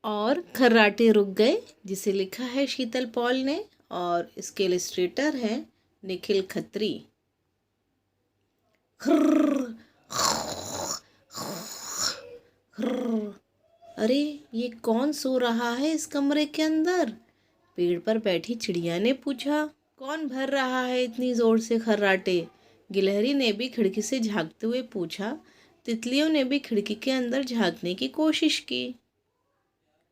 और खर्राटे रुक गए, जिसे लिखा है शीतल पॉल ने, और इसके इलस्ट्रेटर हैं निखिल खत्री। अरे ये कौन सो रहा है इस कमरे के अंदर? पेड़ पर बैठी चिड़िया ने पूछा। कौन भर रहा है इतनी जोर से खर्राटे? गिलहरी ने भी खिड़की से झांकते हुए पूछा। तितलियों ने भी खिड़की के अंदर झांकने की कोशिश की।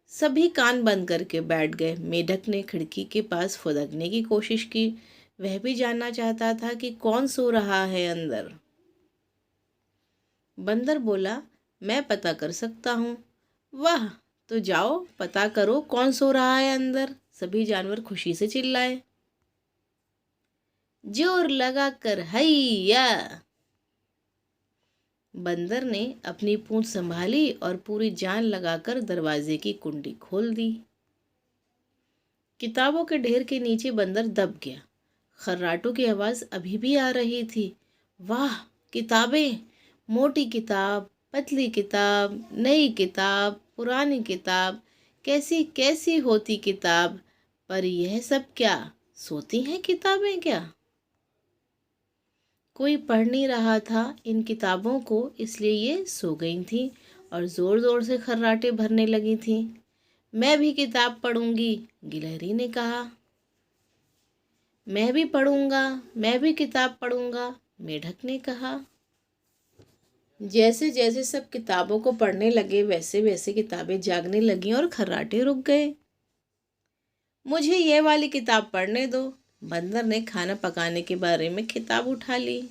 सभी कान बंद करके बैठ गए। मेढक ने खिड़की के पास फुदकने की कोशिश की। वह भी जानना चाहता था कि कौन सो रहा है अंदर। बंदर बोला, मैं पता कर सकता हूँ। वाह, तो जाओ पता करो कौन सो रहा है अंदर। सभी जानवर खुशी से चिल्लाए। जोर लगा कर हैया। बंदर ने अपनी पूंछ संभाली और पूरी जान लगाकर दरवाजे की कुंडी खोल दी। किताबों के ढेर के नीचे बंदर दब गया। खर्राटों की आवाज़ अभी भी आ रही थी। वाह, किताबें! मोटी किताब, पतली किताब, नई किताब, पुरानी किताब, कैसी कैसी होती किताब। पर यह सब क्या? सोती हैं किताबें क्या? कोई पढ़ नहीं रहा था इन किताबों को, इसलिए ये सो गई थीं और ज़ोर ज़ोर से खर्राटे भरने लगी थीं। मैं भी किताब पढ़ूंगी, गिलहरी ने कहा। मैं भी पढ़ूंगा, मैं भी किताब पढ़ूंगा, मेढक ने कहा। जैसे जैसे सब किताबों को पढ़ने लगे, वैसे वैसे किताबें जागने लगीं और खर्राटे रुक गए। मुझे ये वाली किताब पढ़ने दो। बंदर ने खाना पकाने के बारे में किताब उठा ली।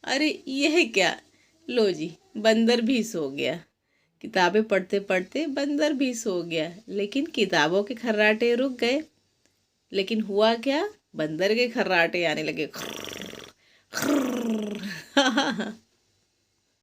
अरे यह क्या? लो जी, बंदर भी सो गया। किताबें पढ़ते पढ़ते बंदर भी सो गया, लेकिन किताबों के खर्राटे रुक गए। लेकिन हुआ क्या? बंदर के खर्राटे आने लगे।